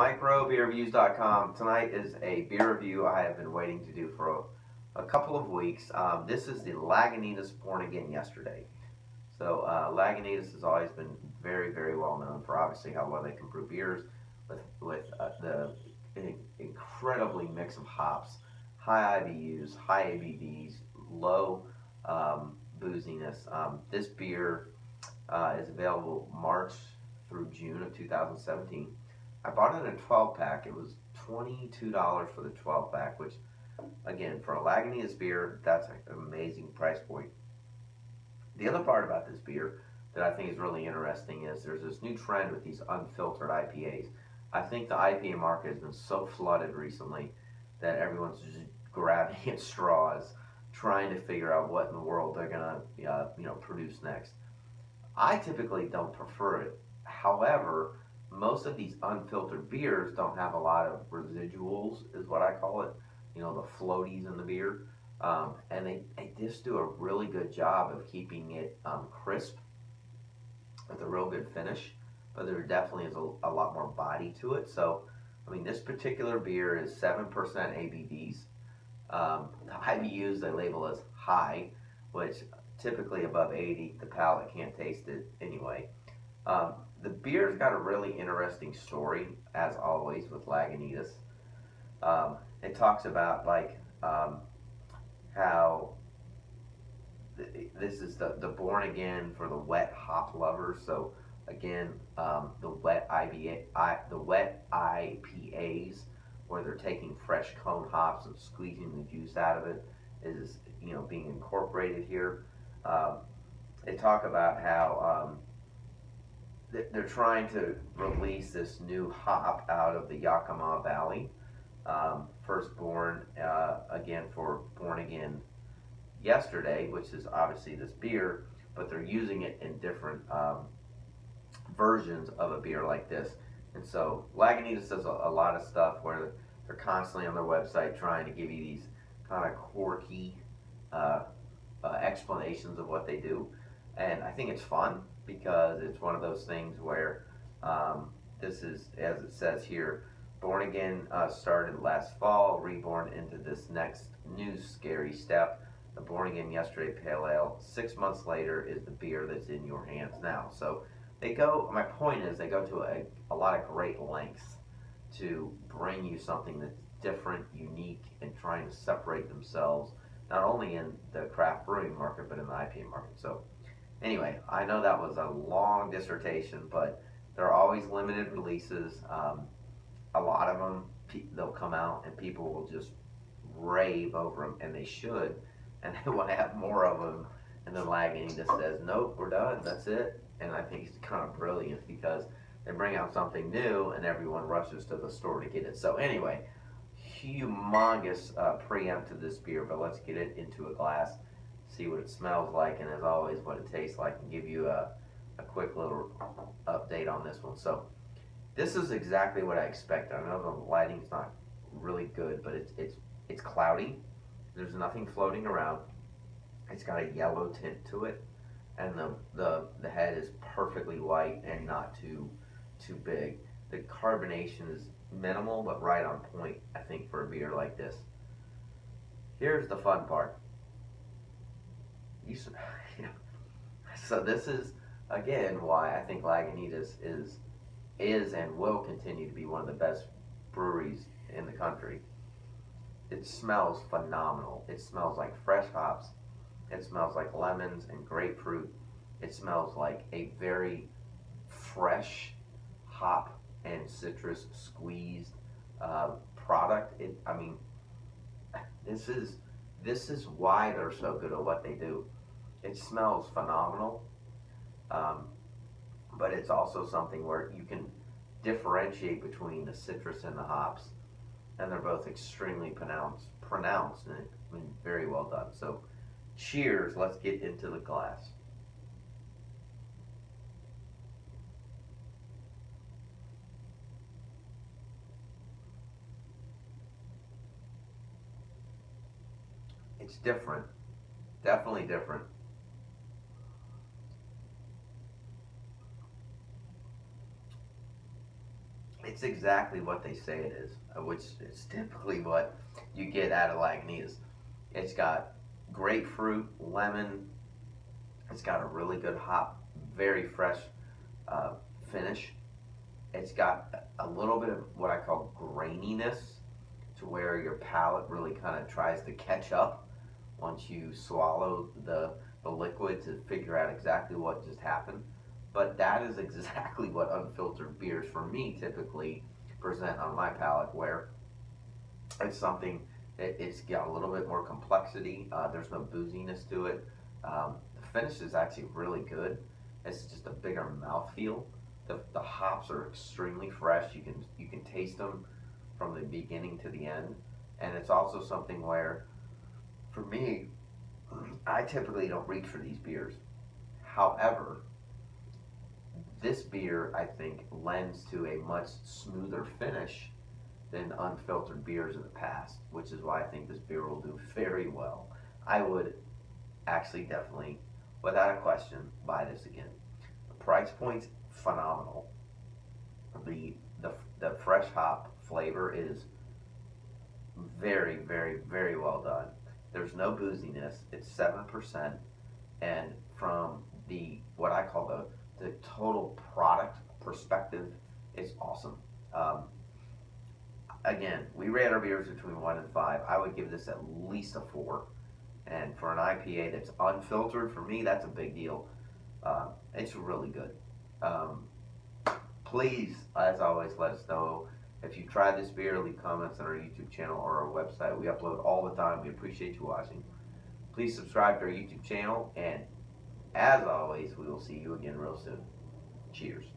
microbeerreviews.com. Tonight is a beer review I have been waiting to do for a couple of weeks. This is the Lagunitas Born Again Yesterday. So Lagunitas has always been very, very well known for obviously how well they can brew beers with the incredibly mix of hops, high IBUs, high ABVs, low booziness. This beer is available March through June of 2017. I bought it in a 12-pack. It was $22 for the 12-pack, which, again, for a Lagunitas beer, that's an amazing price point. The other part about this beer that I think is really interesting is there's this new trend with these unfiltered IPAs. I think the IPA market has been so flooded recently that everyone's just grabbing at straws, trying to figure out what in the world they're gonna, produce next. I typically don't prefer it. However, most of these unfiltered beers don't have a lot of residuals, is what I call it. The floaties in the beer. And they just do a really good job of keeping it crisp with a real good finish. But there definitely is a lot more body to it. So, this particular beer is 7% ABVs. The IBUs they label as high, which typically above 80, the palate can't taste it anyway. The beer's got a really interesting story, as always, with Lagunitas. It talks about how this is the Born Again for the wet hop lovers. So again, the wet IPAs, where they're taking fresh cone hops and squeezing the juice out of it, is being incorporated here. They talk about how they're trying to release this new hop out of the Yakima Valley. First born again for Born Again Yesterday, which is obviously this beer, but they're using it in different versions of a beer like this. And so Lagunitas does a lot of stuff where they're constantly on their website trying to give you these kind of quirky explanations of what they do. And I think it's fun because it's one of those things where this is, as it says here, Born Again started last fall, reborn into this next new scary step. The Born Again Yesterday Pale Ale, 6 months later, is the beer that's in your hands now. So my point is, they go to a lot of great lengths to bring you something that's different, unique, and trying to separate themselves, not only in the craft brewing market, but in the IPA market. So anyway, I know that was a long dissertation, but there are always limited releases. A lot of them, they'll come out and people will just rave over them, and they should, and they want to have more of them. And then Lagunitas says, nope, we're done, that's it. And I think it's kind of brilliant because they bring out something new and everyone rushes to the store to get it. So anyway, humongous preamp to this beer, but let's get it into a glass, see what it smells like, and as always, what it tastes like, and give you a quick little update on this one. So this is exactly what I expected. I know the lighting's not really good, but it's cloudy. There's nothing floating around. It's got a yellow tint to it, and the head is perfectly white and not too big. The carbonation is minimal, but right on point, I think, for a beer like this. Here's the fun part. So this is, again, why I think Lagunitas is and will continue to be one of the best breweries in the country. It smells phenomenal. It smells like fresh hops. It smells like lemons and grapefruit. It smells like a very fresh hop and citrus squeezed product. This is why they're so good at what they do. It smells phenomenal. But it's also something where you can differentiate between the citrus and the hops, and they're both extremely pronounced and very well done. So cheers, let's get into the glass. It's different, definitely different. it's exactly what they say it is, which is typically what you get out of Lagunitas. It's got grapefruit, lemon. It's got a really good hop, very fresh uh, finish. It's got a little bit of what I call graininess, to where your palate really kind of tries to catch up once you swallow the liquid to figure out exactly what just happened. But that is exactly what unfiltered beers for me typically present on my palate, where it's something, it's got a little bit more complexity. There's no booziness to it. The finish is actually really good. It's just a bigger mouthfeel. The hops are extremely fresh. You can taste them from the beginning to the end, and it's also something where, for me, I typically don't reach for these beers. However, this beer I think lends to a much smoother finish than unfiltered beers in the past, which is why I think this beer will do very well. I would actually definitely, without a question, buy this again. The price point's phenomenal. The the fresh hop flavor is very, very, very well done. There's no booziness. It's 7%, and from the what I call the total product perspective, it's awesome. Um, Again, we rate our beers between 1 and 5. I would give this at least a 4. And for an IPA that's unfiltered, for me, that's a big deal. It's really good. Um, Please, as always, let us know if you tried this beer. Leave comments on our YouTube channel or our website. We upload all the time. We appreciate you watching. Please subscribe to our YouTube channel, and as always, we will see you again real soon. Cheers.